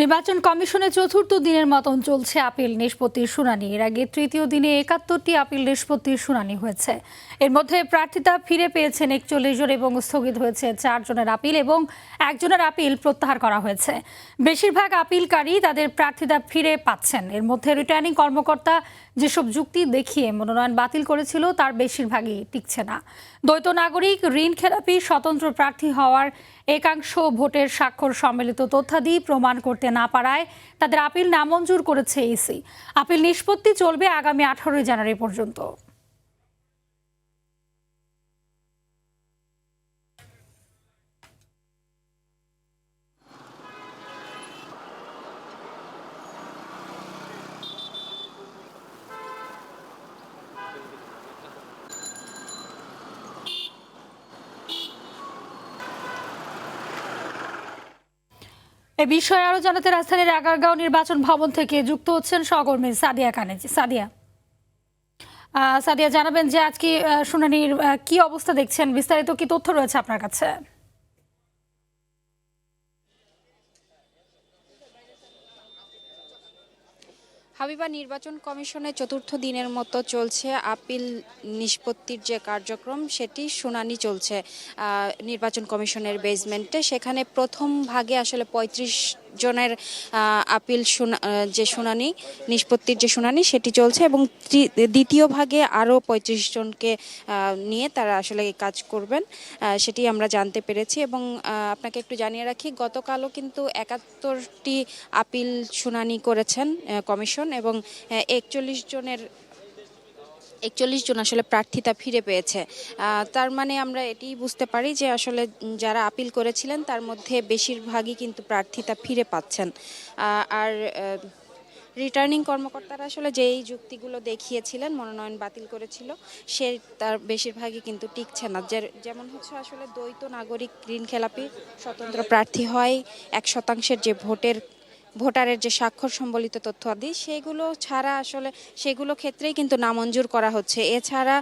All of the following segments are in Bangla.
নির্বাচন কমিশনের চতুর্থ দিনের মতন চলছে আপিল নিষ্পত্তির শুনানি। এর আগে তৃতীয় দিনে ৭১টি আপিল নিষ্পত্তির শুনানি হয়েছে। এর মধ্যে প্রার্থিতা ফিরে পেয়েছেন ৪১ জন এবং স্থগিত হয়েছে ৪ জনের আপিল এবং একজনের আপিল প্রত্যাহার করা হয়েছে। বেশিরভাগ আপিলকারী তাদের প্রার্থিতা ফিরে পাচ্ছেন। এর মধ্যে রিটার্নিং কর্মকর্তা যেসব যুক্তি দেখিয়ে মনোনয়ন বাতিল করেছিল তার বেশিরভাগই টিকছে না। দ্বৈত নাগরিক, ঋণ খেলাপি, স্বতন্ত্র প্রার্থী হওয়ার একাংশ ভোটের স্বাক্ষর সম্মিলিত তথ্যাদি প্রমাণ করতে না পারায় তাদের আপিল নামঞ্জুর করেছে ইসি। আপিল নিষ্পত্তি চলবে আগামী 18 জানুয়ারি পর্যন্ত। এ বিষয়ে আরো জানাতে রাজধানীর আগারগাঁও নির্বাচন ভবন থেকে যুক্ত হচ্ছেন সহকর্মী সাদিয়া কানেজি। সাদিয়া জানাবেন যে আজকে শুনানির কি অবস্থা দেখছেন, বিস্তারিত কি তথ্য রয়েছে আপনার কাছে? হাবিবা, নির্বাচন কমিশনের চতুর্থ দিনের মতো চলছে আপিল নিষ্পত্তির যে কার্যক্রম, সেটি শুনানি চলছে নির্বাচন কমিশনের বেজমেন্টে। সেখানে প্রথম ভাগে আসলে ৩৫ জনের আপিল যে শুনানি নিষ্পত্তির যে শুনানি সেটি চলছে এবং দ্বিতীয় ভাগে আরও ৩৫ জনকে নিয়ে তারা আসলে কাজ করবেন, সেটি আমরা জানতে পেরেছি। এবং আপনাকে একটু জানিয়ে রাখি, গতকালও কিন্তু ৭১টি আপিল শুনানি করেছেন কমিশন এবং ৪১ জন আসলে প্রার্থিতা ফিরে পেয়েছে। তার মানে আমরা এটি বুঝতে পারি যে আসলে যারা আপিল করেছিলেন তার মধ্যে বেশিরভাগই কিন্তু প্রার্থিতা ফিরে পাচ্ছেন। আর রিটার্নিং কর্মকর্তারা আসলে যেই যুক্তিগুলো দেখিয়েছিলেন মনোনয়ন বাতিল করেছিল, সে তার বেশিরভাগই কিন্তু টিকছে না। যেমন হচ্ছে আসলে দ্বৈত নাগরিক, ঋণ খেলাপি, স্বতন্ত্র প্রার্থী হয় ১% যে ভোটারের যে স্বাক্ষর সম্বলিত তথ্যাদি, সেগুলো ছাড়া আসলে সেগুলো ক্ষেত্রেই কিন্তু নামঞ্জুর করা হচ্ছে। এছাড়া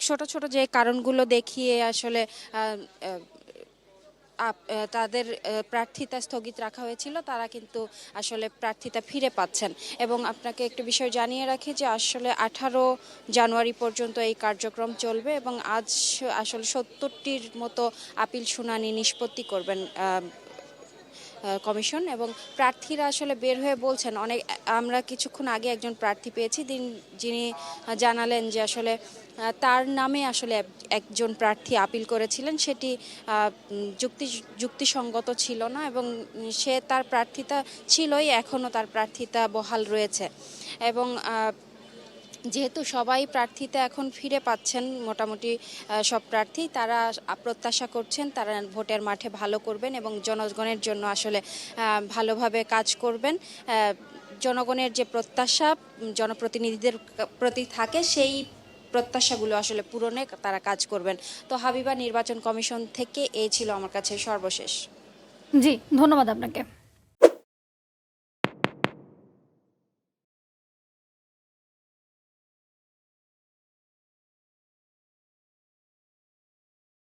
ছোট ছোট যে কারণগুলো দেখিয়ে আসলে তাদের প্রার্থিতা স্থগিত রাখা হয়েছিল, তারা কিন্তু আসলে প্রার্থিতা ফিরে পাচ্ছেন। এবং আপনাকে একটু বিষয় জানিয়ে রাখি যে আসলে 18 জানুয়ারি পর্যন্ত এই কার্যক্রম চলবে এবং আজ আসলে ৭০টির মতো আপিল শুনানি নিষ্পত্তি করবেন কমিশন। এবং প্রার্থীরা আসলে বের হয়ে বলছেন, আমরা কিছুক্ষণ আগে একজন প্রার্থী পেয়েছি যিনি জানালেন যে আসলে তার নামে আসলে একজন প্রার্থী আপিল করেছিলেন, সেটি যুক্তিসঙ্গত ছিল না এবং সে তার প্রার্থিতা ছিলই, এখনও তার প্রার্থিতা বহাল রয়েছে। এবং যেহেতু সবাই প্রার্থীতা এখন ফিরে পাচ্ছেন, মোটামুটি সব প্রার্থী, তারা প্রত্যাশা করছেন তারা ভোটের মাঠে ভালো করবেন এবং জনগণের জন্য আসলে ভালোভাবে কাজ করবেন। জনগণের যে প্রত্যাশা জনপ্রতিনিধিদের প্রতি থাকে, সেই প্রত্যাশাগুলো আসলে পূরণে তারা কাজ করবেন। তো হাবিবা, নির্বাচন কমিশন থেকে এই ছিল আমার কাছে সর্বশেষ। জি, ধন্যবাদ আপনাকে।